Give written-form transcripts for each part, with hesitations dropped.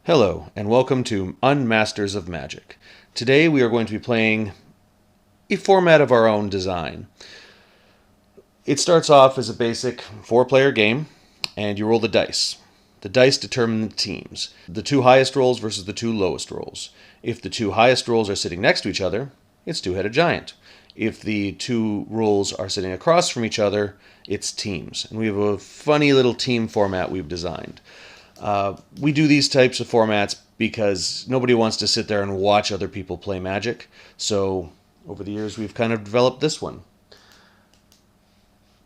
Hello, and welcome to Unmasters of Magic. Today we are going to be playing a format of our own design. It starts off as a basic 4-player game, and you roll the dice. The dice determine the teams. The two highest rolls versus the two lowest rolls. If the two highest rolls are sitting next to each other, it's Two-Headed Giant. If the two rolls are sitting across from each other, it's teams. And we have a funny little team format we've designed. We do these types of formats because nobody wants to sit there and watch other people play Magic. So over the years, we've kind of developed this one.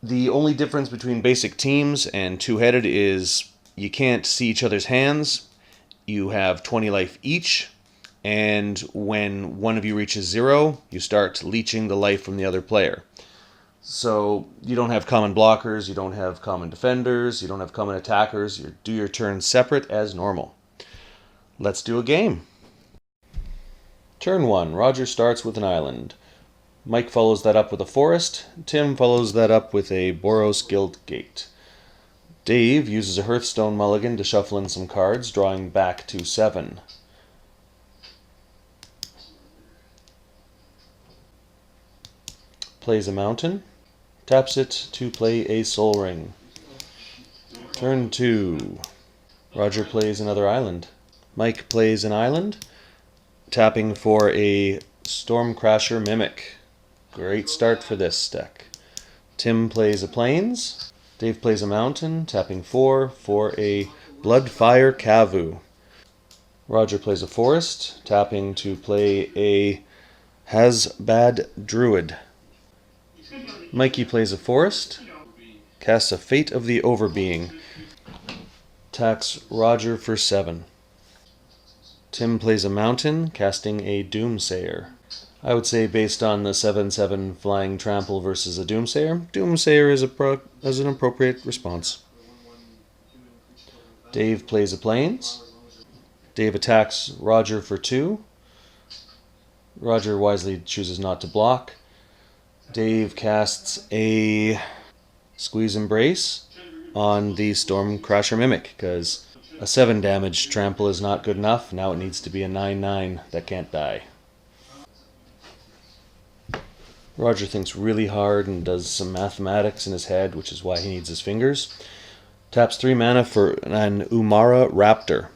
The only difference between basic teams and two-headed is you can't see each other's hands. You have 20 life each. And when one of you reaches 0, you start leeching the life from the other player. So you don't have common blockers, you don't have common defenders, you don't have common attackers. You do your turns separate as normal. Let's do a game. Turn 1. Roger starts with an island. Mike follows that up with a forest. Tim follows that up with a Boros Guild Gate. Dave uses a Hearthstone mulligan to shuffle in some cards, drawing back to 7. Plays a mountain. Taps it to play a Soul Ring. Turn 2. Roger plays another island. Mike plays an island, tapping for a Stormcrasher Mimic. Great start for this deck. Tim plays a Plains. Dave plays a mountain, tapping 4 for a Bloodfire Kavu. Roger plays a forest, tapping to play a Hasbad Druid. Mikey plays a forest, casts a Fate of the Overbeing, attacks Roger for 7. Tim plays a mountain, casting a Doomsayer. I would say based on the 7/7 flying trample versus a Doomsayer, Doomsayer is an appropriate response. Dave plays a Plains. Dave attacks Roger for 2. Roger wisely chooses not to block. Dave casts a Squeeze Embrace on the Stormcrasher Mimic, because a 7 damage trample is not good enough. Now it needs to be a 9/9 that can't die. Roger thinks really hard and does some mathematics in his head, which is why he needs his fingers. Taps 3 mana for an Umara Raptor.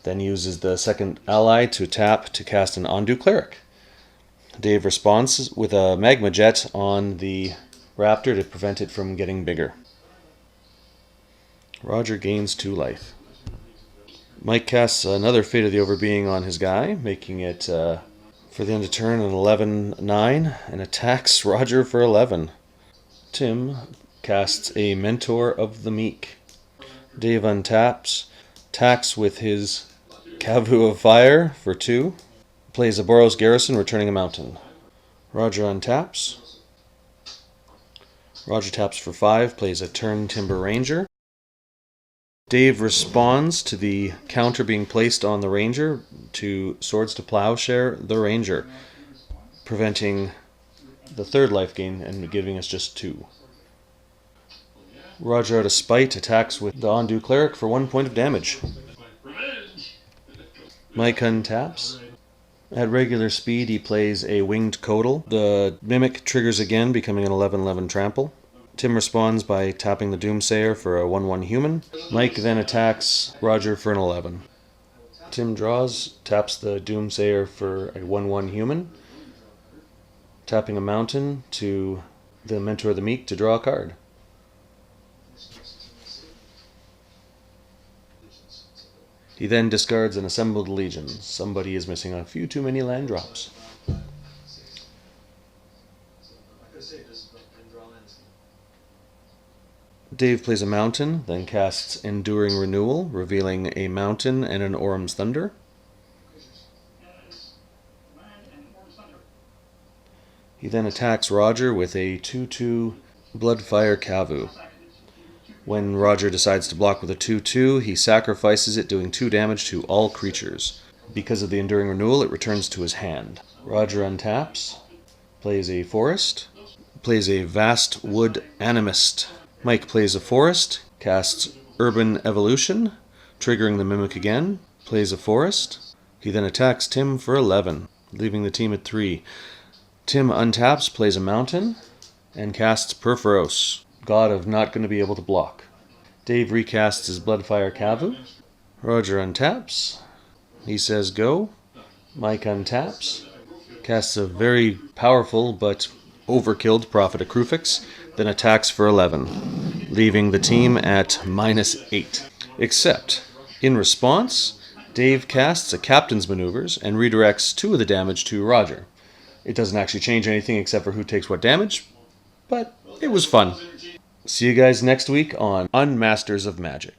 Then uses the second ally to tap to cast an Ondu Cleric. Dave responds with a Magma Jet on the Raptor to prevent it from getting bigger. Roger gains 2 life. Mike casts another Fate of the Overbeing on his guy, making it, for the end of turn, an 11/9, and attacks Roger for 11. Tim casts a Mentor of the Meek. Dave untaps, attacks with his Kavu of Fire for 2. Plays a Boros Garrison, returning a mountain. Roger untaps. Roger taps for 5, plays a Turn Timber Ranger. Dave responds to the counter being placed on the Ranger to Swords to Plowshare the Ranger, preventing the 3rd life gain and giving us just 2. Roger, out of spite, attacks with the Ondu Cleric for 1 point of damage. Mike untaps. At regular speed, he plays a Winged Codal. The Mimic triggers again, becoming an 11/11 trample. Tim responds by tapping the Doomsayer for a 1/1 human. Mike then attacks Roger for an 11. Tim draws, taps the Doomsayer for a 1/1 human, tapping a mountain to the Mentor of the Meek to draw a card. He then discards an Assembled Legion. Somebody is missing a few too many land drops. Dave plays a mountain, then casts Enduring Renewal, revealing a mountain and an Orum's Thunder. He then attacks Roger with a 2/2 Bloodfire Kavu. When Roger decides to block with a 2/2, he sacrifices it, doing 2 damage to all creatures. Because of the Enduring Renewal, it returns to his hand. Roger untaps, plays a forest, plays a Vast Wood Animist. Mike plays a forest, casts Urban Evolution, triggering the Mimic again. plays a forest. He then attacks Tim for 11, leaving the team at 3. Tim untaps, plays a mountain, and casts Perforos, god of not going to be able to block. Dave recasts his Bloodfire Kavu. Roger untaps. He says go. Mike untaps. Casts a very powerful but overkilled Prophet of Krufix, then attacks for 11, leaving the team at -8. Except, in response, Dave casts a Captain's Maneuvers and redirects 2 of the damage to Roger. It doesn't actually change anything except for who takes what damage, but it was fun. See you guys next week on Unmasters of Magic.